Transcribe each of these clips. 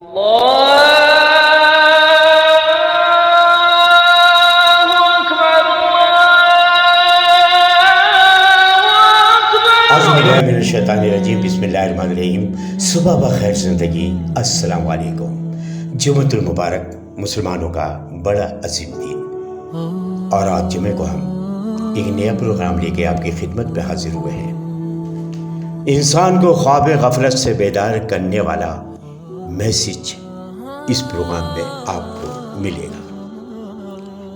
शैतानिर्रजीम बिस्मिल्लाहिर्रहमानिर्रहीम। सुबह बखैर ज़िंदगी, अस्सलाम वालेकुम। जुम्मतुल मुबारक, मुसलमानों का बड़ा अजीम दिन। और आज जुमे को हम एक नया प्रोग्राम लेके आपकी खिदमत में हाजिर हुए हैं। इंसान को ख्वाब गफलत से बेदार करने वाला मैसेज इस प्रोग्राम में आपको मिलेगा,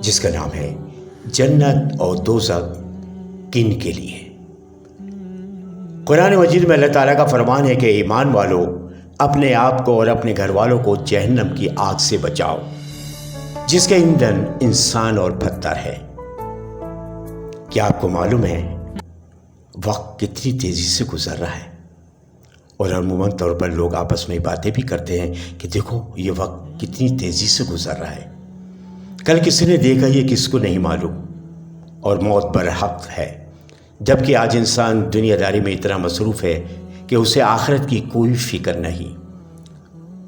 जिसका नाम है जन्नत और दोज़ख किन के लिए। कुरान मजीद में अल्लाह ताला का फरमान है कि ईमान वालों, अपने आप को और अपने घर वालों को जहन्नम की आग से बचाओ, जिसका ईंधन इंसान और पत्थर है। क्या आपको मालूम है वक्त कितनी तेज़ी से गुजर रहा है? और अमूमन तौर पर लोग आपस में बातें भी करते हैं कि देखो ये वक्त कितनी तेज़ी से गुजर रहा है। कल किसी ने देखा, ये किसको नहीं मालूम। और मौत बरहक है, जबकि आज इंसान दुनियादारी में इतना मसरूफ़ है कि उसे आखिरत की कोई फ़िक्र नहीं।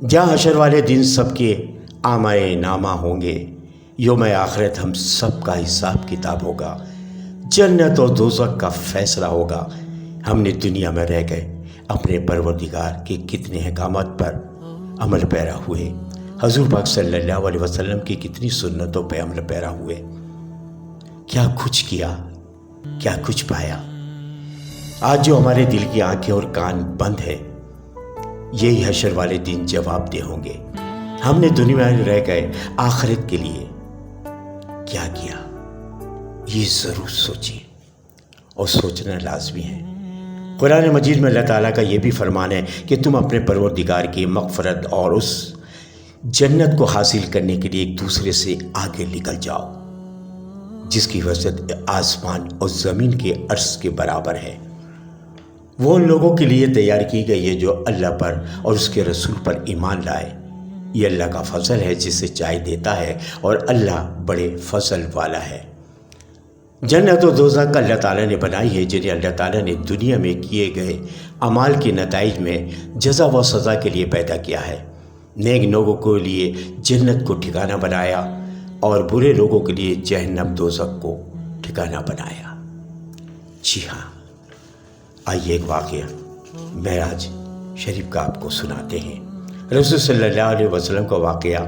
जहाँ हशर वाले दिन सबके आमाए नामा होंगे, यौम आखिरत हम सब का हिसाब किताब होगा, जन्नत और दोज़ख का फ़ैसला होगा। हमने दुनिया में रह गए अपने परवरदिगार के कितने अहकामात पर अमल पैरा हुए, हज़ूर पाक सल्लल्लाहु अलैहि वसल्लम की कितनी सुन्नतों पर अमल पैरा हुए। क्या कुछ किया, क्या कुछ पाया। आज जो हमारे दिल की आंखें और कान बंद है, यही हशर वाले दिन जवाबदेह होंगे। हमने दुनिया में रह गए आखिरत के लिए क्या किया, ये ज़रूर सोचिए, और सोचना लाजमी है। कुरान मजीद में अल्लाह ताला का ये भी फरमान है कि तुम अपने परवरदिगार की मग़फ़रत और उस जन्नत को हासिल करने के लिए एक दूसरे से आगे निकल जाओ, जिसकी वसअत आसमान और ज़मीन के अर्श के बराबर है। वो उन लोगों के लिए तैयार की गई है जो अल्लाह पर और उसके रसूल पर ईमान लाए। ये अल्लाह का फजल है, जिसे चाहे देता है, और अल्लाह बड़े फजल वाला है। जन्नत और दोज़ख अल्लाह ताला ने बनाई है, जिन्हें अल्लाह ताला ने दुनिया में किए गए अमाल के नताइज में जज़ा व सज़ा के लिए पैदा किया है। नेक लोगों के लिए जन्नत को ठिकाना बनाया और बुरे लोगों के लिए जहन्नम दोज़ख को ठिकाना बनाया। जी हाँ, आइए एक वाक़या मेराज शरीफ का आपको सुनाते हैं। रसूल सल्लल्लाहु अलैहि वसल्लम का वाक़या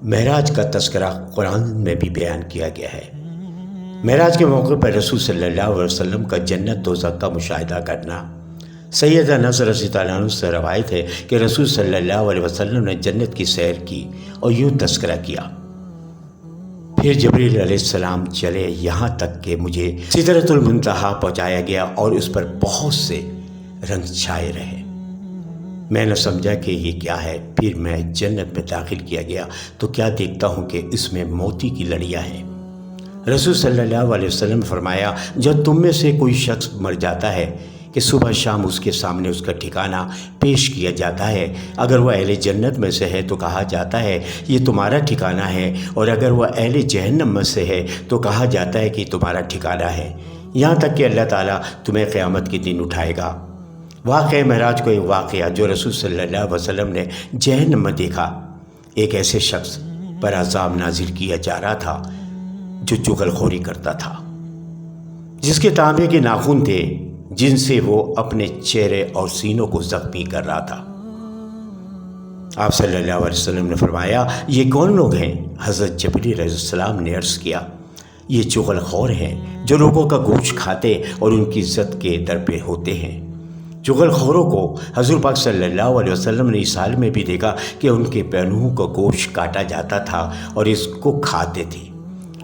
मेराज का तज़किरा कुरान में भी बयान किया गया है। मेराज के मौके पर रसूल सल्लल्लाहु अलैहि वसल्लम का जन्नत दोज़ख का मुशाहिदा करना। सैयदा अनस रज़ियल्लाहु अन्हु से रवायत है कि रसूल सल्लल्लाहु अलैहि वसल्लम ने जन्नत की सैर की और यूँ तज़किरा किया। फिर जिब्रील अलैहिस्सलाम चले, यहाँ तक कि मुझे सिदरतुल मुंतहा पहुँचाया गया और उस पर बहुत से रंग छाए रहे। मैंने समझा कि ये क्या है। फिर मैं जन्नत में दाखिल किया गया तो क्या देखता हूँ कि इसमें मोती की लड़ियाँ हैं। रसूल सल्लल्लाहु अलैहि वसल्लम ने फरमाया, जब तुम में से कोई शख्स मर जाता है कि सुबह शाम उसके सामने उसका ठिकाना पेश किया जाता है। अगर वह अहले जन्नत में से है तो कहा जाता है ये तुम्हारा ठिकाना है, और अगर वह अहले जहन्नम में से है तो कहा जाता है कि तुम्हारा ठिकाना है, यहाँ तक कि अल्लाह ताला तुम्हें क़यामत के दिन उठाएगा। वाक़या मेराज को एक वाक़या जो रसूल सल्लल्लाहु अलैहि वसल्लम ने जहन्नम में देखा। एक ऐसे शख्स पर अज़ाब नाज़िल किया जा रहा था जो चुगलखोरी करता था, जिसके तांबे के नाखून थे, जिनसे वो अपने चेहरे और सीनों को ज़ख्मी कर रहा था। आप सल्लल्लाहु अलैहि वसल्लम ने फरमाया, ये कौन लोग हैं? हज़रत जिब्रील अलैहिस्सलाम ने अर्ज़ किया, ये चुगलखोर हैं जो लोगों का गोश्त खाते और उनकी इज़्ज़त के दर पे होते हैं। चुगलखोरों को हज़ूर पाक सल्लल्लाहु अलैहि वसल्लम ने इस हाल में भी देखा कि उनके पहलुओं का गोश्त काटा जाता था और इसको खाते थे।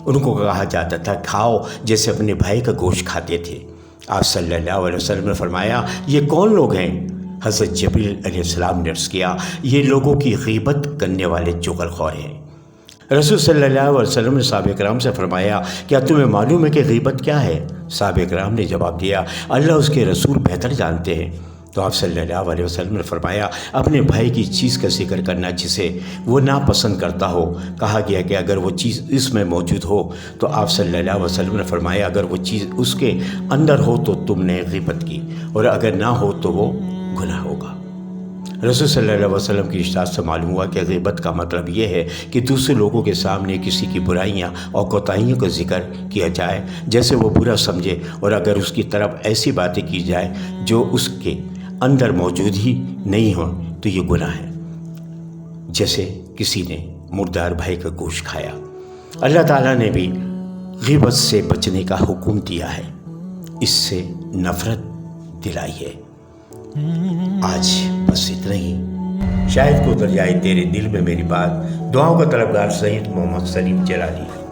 उनको कहा जाता था खाओ, जैसे अपने भाई का गोश्त खाते थे। आप सल्लल्लाहु अलैहि वसल्लम ने फरमाया, ये कौन लोग हैं? हज़रत जिब्रील अलैहिस्सलाम ने अर्ज़ किया, ये लोगों की ग़ीबत करने वाले चुगलखोर हैं। रसूल सल्लल्लाहु अलैहि वसल्लम ने सहाबा किराम से फरमाया, क्या तुम्हें मालूम है कि ग़ीबत क्या है? सहाबा किराम ने जवाब दिया, अल्लाह उसके रसूल बेहतर जानते हैं। तो आप सल्लल्लाहु अलैहि वसल्लम ने फरमाया, अपने भाई की चीज़ का जिक्र करना जिसे वो नापसंद करता हो। कहा गया कि अगर वो चीज़ इसमें मौजूद हो तो आप सल्लल्लाहु अलैहि वसल्लम ने फरमाया, अगर वो चीज़ उसके अंदर हो तो तुमने ग़ीबत की, और अगर ना हो तो वो गुनाह होगा। رسول صلی اللہ علیہ وسلم کی ارشاد سے معلوم ہوا کہ غیبت کا مطلب یہ ہے کہ دوسرے لوگوں کے سامنے کسی کی برائیاں اور کوتاہیوں کا ذکر کیا جائے جیسے وہ برا سمجھے، اور اگر اس کی طرف ایسی باتیں کی جائے جو اس کے اندر موجود ہی نہیں ہو تو یہ گناہ ہے، جیسے کسی نے مردار بھائی کا گوشت کھایا۔ اللہ تعالیٰ نے بھی غیبت سے بچنے کا حکم دیا ہے، اس سے نفرت دلائی ہے۔ آج بس اتنا ہی، شاید کو اتر جائے تیرے دل میں میری بات۔ دعاؤں کا طلبگار سید محمد سلیم جلالی۔